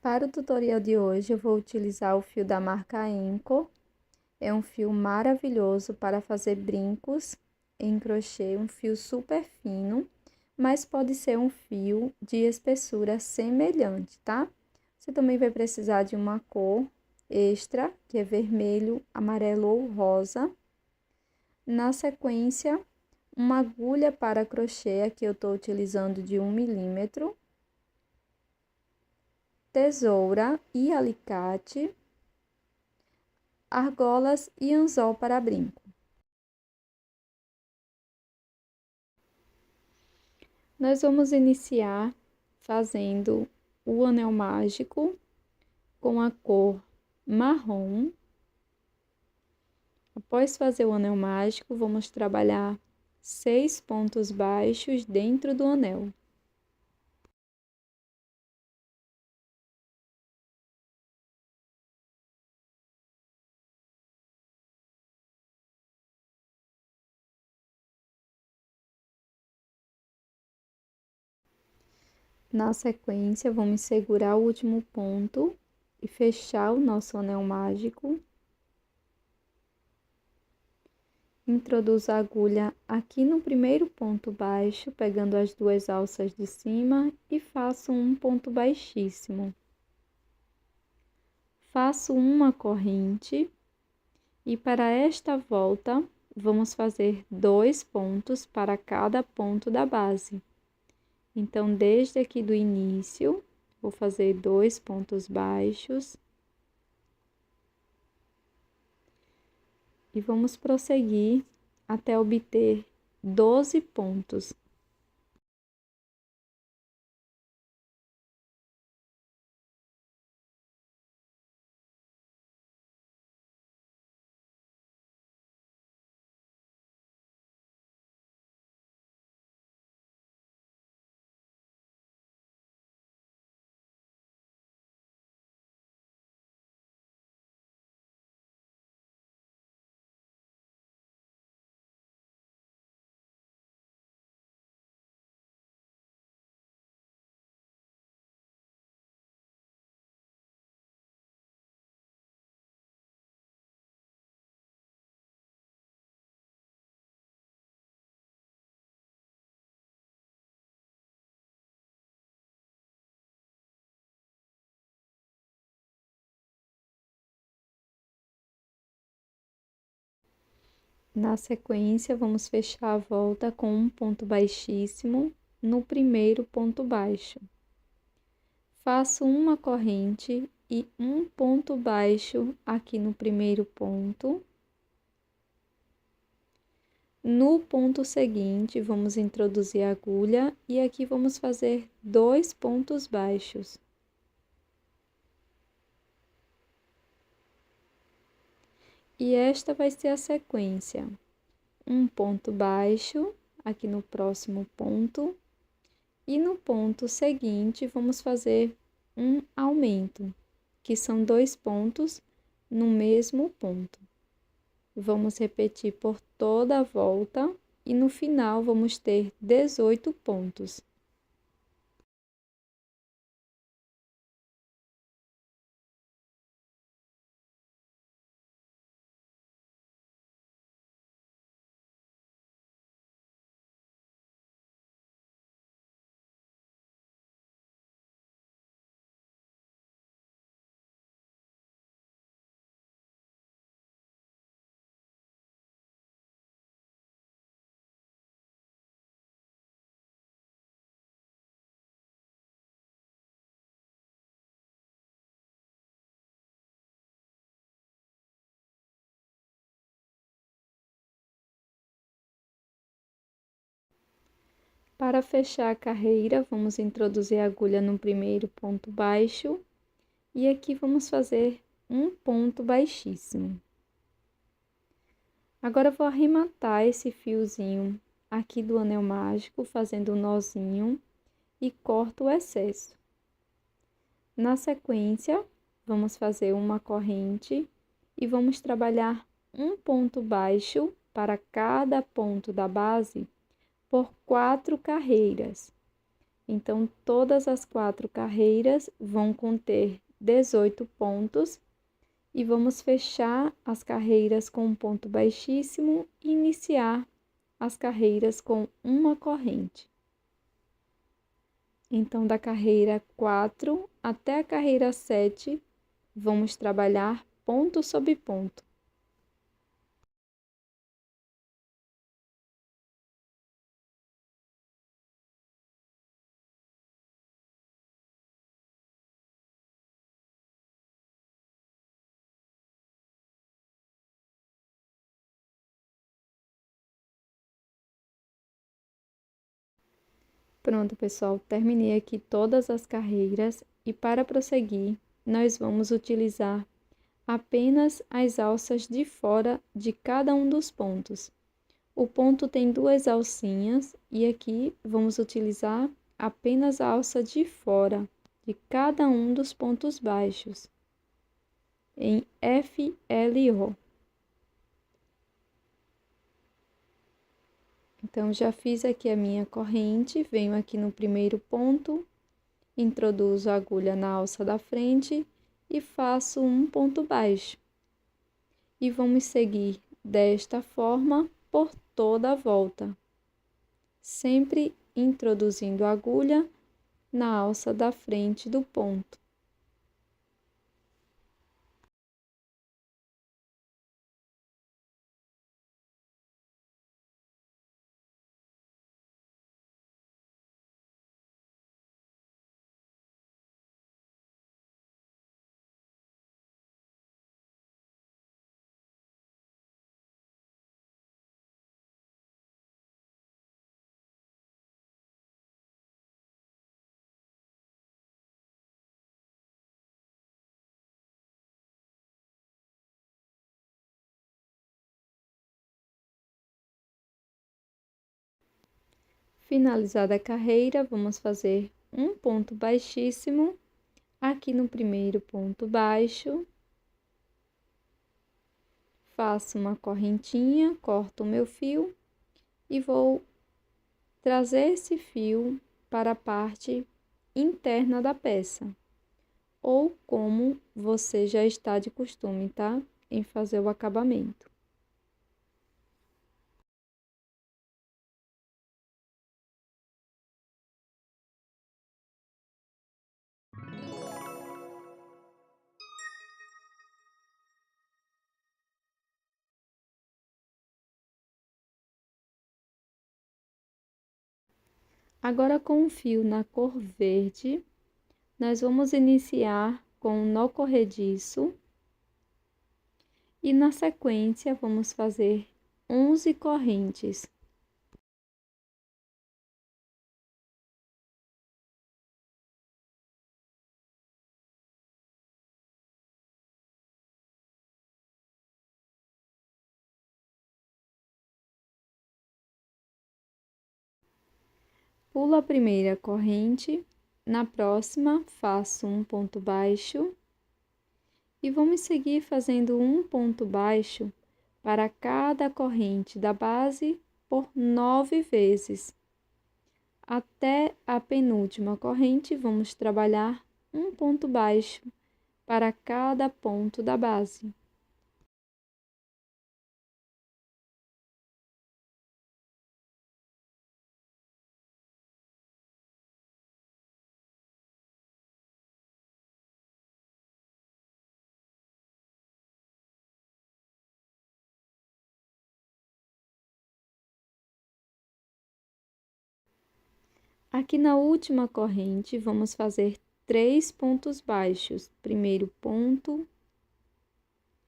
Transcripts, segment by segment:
Para o tutorial de hoje, eu vou utilizar o fio da marca Enco. É um fio maravilhoso para fazer brincos em crochê, um fio super fino, mas pode ser um fio de espessura semelhante, tá? Você também vai precisar de uma cor extra, que é vermelho, amarelo ou rosa. Na sequência, uma agulha para crochê, aqui eu estou utilizando de 1 milímetro. Tesoura e alicate, argolas e anzol para brinco. Nós vamos iniciar fazendo o anel mágico com a cor marrom. Após fazer o anel mágico, vamos trabalhar 6 pontos baixos dentro do anel. Na sequência, vamos segurar o último ponto e fechar o nosso anel mágico. Introduzo a agulha aqui no primeiro ponto baixo, pegando as duas alças de cima e faço um ponto baixíssimo. Faço uma corrente e para esta volta, vamos fazer 2 pontos para cada ponto da base. Então, desde aqui do início, vou fazer 2 pontos baixos. E vamos prosseguir até obter 12 pontos. Na sequência, vamos fechar a volta com um ponto baixíssimo no primeiro ponto baixo. Faço uma corrente e um ponto baixo aqui no primeiro ponto. No ponto seguinte, vamos introduzir a agulha e aqui vamos fazer 2 pontos baixos. E esta vai ser a sequência. Um ponto baixo aqui no próximo ponto. E no ponto seguinte, vamos fazer um aumento, que são 2 pontos no mesmo ponto. Vamos repetir por toda a volta e no final vamos ter 18 pontos. Para fechar a carreira, vamos introduzir a agulha no primeiro ponto baixo e aqui vamos fazer um ponto baixíssimo. Agora, eu vou arrematar esse fiozinho aqui do anel mágico, fazendo um nozinho e corto o excesso. Na sequência, vamos fazer uma corrente e vamos trabalhar um ponto baixo para cada ponto da base por 4 carreiras. Então, todas as 4 carreiras vão conter 18 pontos e vamos fechar as carreiras com um ponto baixíssimo e iniciar as carreiras com uma corrente. Então, da carreira 4 até a carreira 7, vamos trabalhar ponto sobre ponto. Pronto, pessoal, terminei aqui todas as carreiras e para prosseguir, nós vamos utilizar apenas as alças de fora de cada um dos pontos. O ponto tem 2 alcinhas e aqui vamos utilizar apenas a alça de fora de cada um dos pontos baixos, em FLO. Então, já fiz aqui a minha corrente, venho aqui no primeiro ponto, introduzo a agulha na alça da frente e faço um ponto baixo. E vamos seguir desta forma por toda a volta, sempre introduzindo a agulha na alça da frente do ponto. Finalizada a carreira, vamos fazer um ponto baixíssimo aqui no primeiro ponto baixo. Faço uma correntinha, corto o meu fio e vou trazer esse fio para a parte interna da peça, ou como você já está de costume, tá? Em fazer o acabamento. Agora, com o fio na cor verde, nós vamos iniciar com um nó corrediço e na sequência vamos fazer 11 correntes. Pulo a primeira corrente, na próxima faço um ponto baixo e vamos seguir fazendo um ponto baixo para cada corrente da base por 9 vezes. Até a penúltima corrente, vamos trabalhar um ponto baixo para cada ponto da base. Aqui na última corrente, vamos fazer 3 pontos baixos. Primeiro ponto,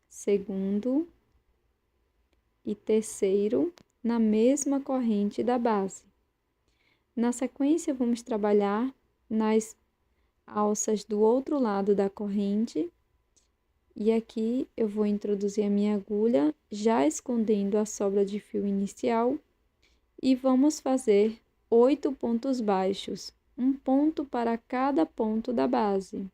segundo e terceiro na mesma corrente da base. Na sequência, vamos trabalhar nas alças do outro lado da corrente. E aqui eu vou introduzir a minha agulha, já escondendo a sobra de fio inicial. E vamos fazer 8 pontos baixos, um ponto para cada ponto da base.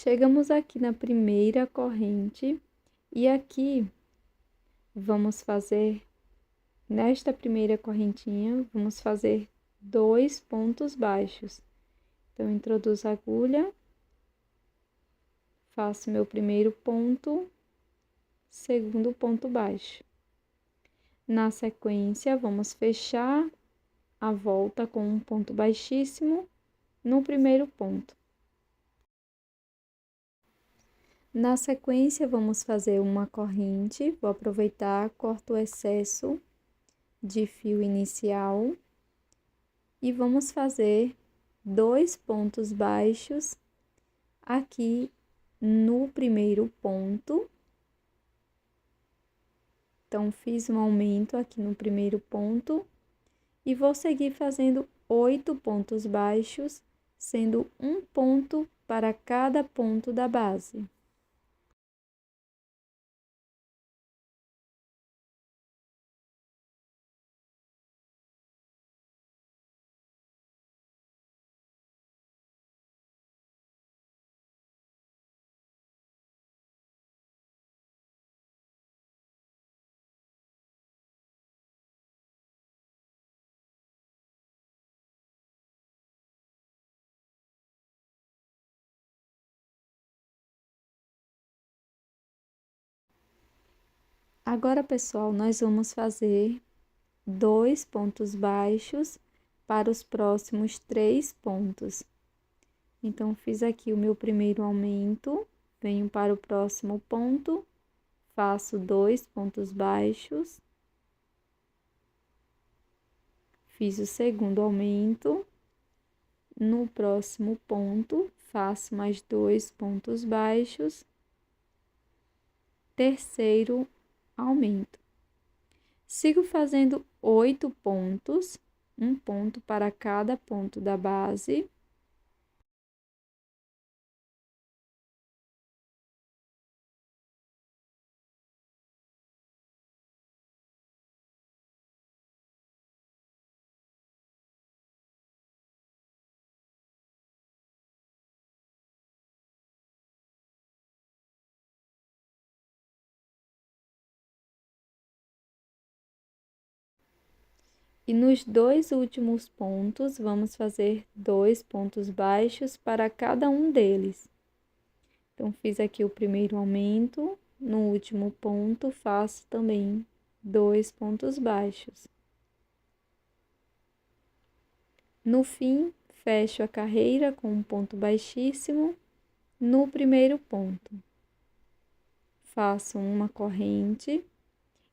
Chegamos aqui na primeira corrente e aqui vamos fazer, nesta primeira correntinha, vamos fazer 2 pontos baixos. Então, introduzo a agulha, faço meu primeiro ponto, segundo ponto baixo. Na sequência, vamos fechar a volta com um ponto baixíssimo no primeiro ponto. Na sequência, vamos fazer uma corrente, vou aproveitar, corto o excesso de fio inicial e vamos fazer 2 pontos baixos aqui no primeiro ponto. Então, fiz um aumento aqui no primeiro ponto e vou seguir fazendo 8 pontos baixos, sendo um ponto para cada ponto da base. Agora, pessoal, nós vamos fazer 2 pontos baixos para os próximos 3 pontos. Então, fiz aqui o meu primeiro aumento, venho para o próximo ponto, faço 2 pontos baixos, fiz o segundo aumento, no próximo ponto, faço mais 2 pontos baixos, terceiro aumento. Sigo fazendo 8 pontos, um ponto para cada ponto da base. E nos 2 últimos pontos, vamos fazer 2 pontos baixos para cada um deles. Então, fiz aqui o primeiro aumento, no último ponto, faço também 2 pontos baixos. No fim, fecho a carreira com um ponto baixíssimo no primeiro ponto. Faço uma corrente.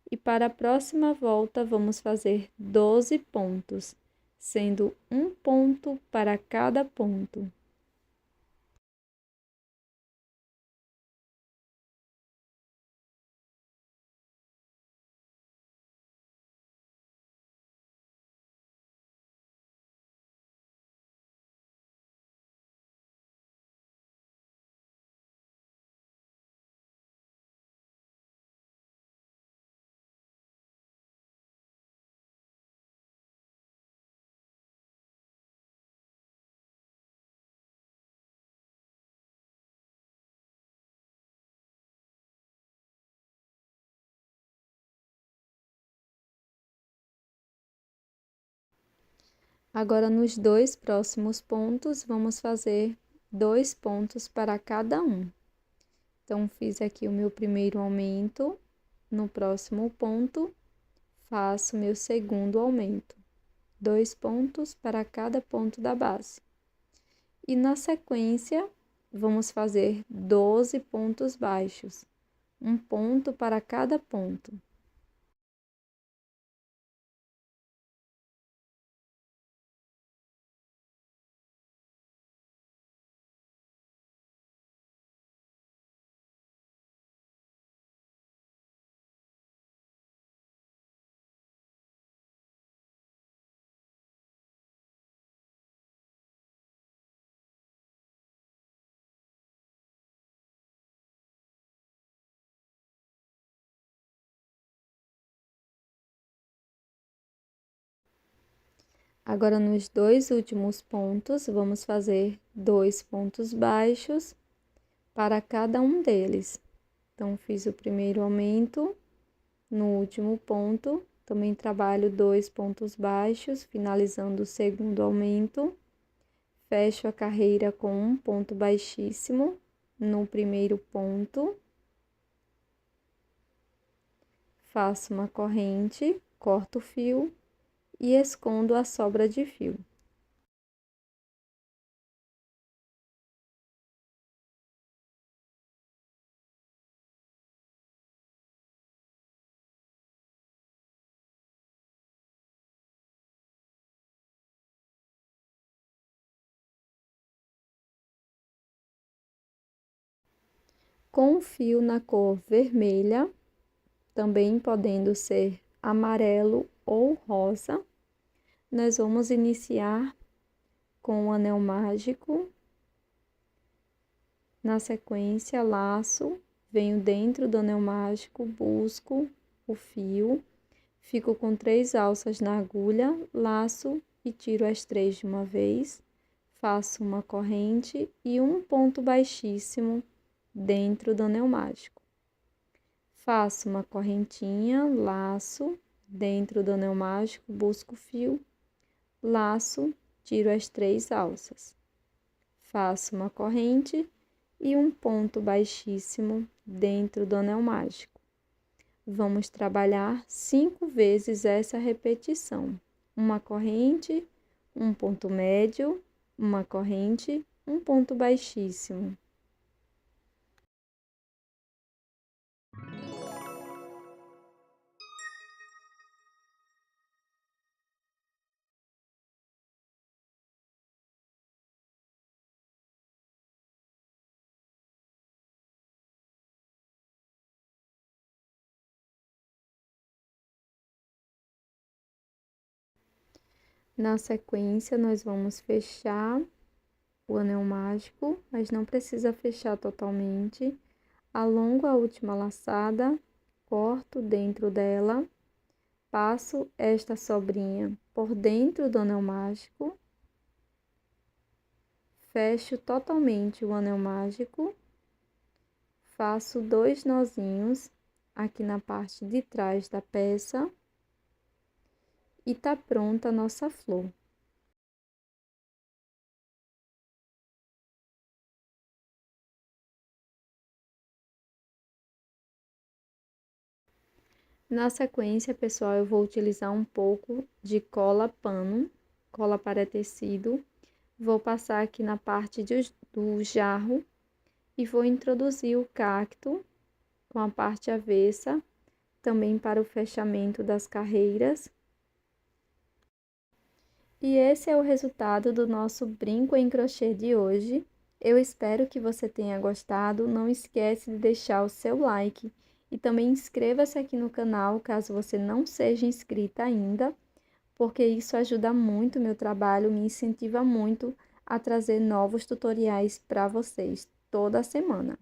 E para a próxima volta, vamos fazer 12 pontos, sendo um ponto para cada ponto. Agora, nos 2 próximos pontos, vamos fazer 2 pontos para cada um. Então, fiz aqui o meu primeiro aumento, no próximo ponto, faço meu segundo aumento. 2 pontos para cada ponto da base. E na sequência, vamos fazer 12 pontos baixos, um ponto para cada ponto. Agora, nos 2 últimos pontos, vamos fazer 2 pontos baixos, para cada um deles. Então, fiz o primeiro aumento, no último ponto, também trabalho 2 pontos baixos, finalizando o segundo aumento. Fecho a carreira com um ponto baixíssimo no primeiro ponto. Faço uma corrente, corto o fio e escondo a sobra de fio. Com o fio na cor vermelha, também podendo ser amarelo ou rosa, nós vamos iniciar com o anel mágico. Na sequência, laço, venho dentro do anel mágico, busco o fio, fico com 3 alças na agulha, laço e tiro as 3 de uma vez, faço uma corrente e um ponto baixíssimo dentro do anel mágico. Faço uma correntinha, laço, dentro do anel mágico, busco o fio, laço, tiro as 3 alças. Faço uma corrente e um ponto baixíssimo dentro do anel mágico. Vamos trabalhar 5 vezes essa repetição. Uma corrente, um ponto médio, uma corrente, um ponto baixíssimo. Na sequência, nós vamos fechar o anel mágico, mas não precisa fechar totalmente. Alongo a última laçada, corto dentro dela, passo esta sobrinha por dentro do anel mágico, fecho totalmente o anel mágico, faço 2 nozinhos aqui na parte de trás da peça e tá pronta a nossa flor. Na sequência, pessoal, eu vou utilizar um pouco de cola pano, cola para tecido. Vou passar aqui na parte do jarro e vou introduzir o cacto com a parte avessa, também para o fechamento das carreiras. E esse é o resultado do nosso brinco em crochê de hoje. Eu espero que você tenha gostado. Não esquece de deixar o seu like e também inscreva-se aqui no canal, caso você não seja inscrita ainda, porque isso ajuda muito o meu trabalho, me incentiva muito a trazer novos tutoriais para vocês toda semana.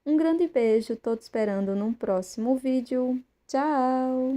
Um grande beijo, tô te esperando num próximo vídeo. Tchau!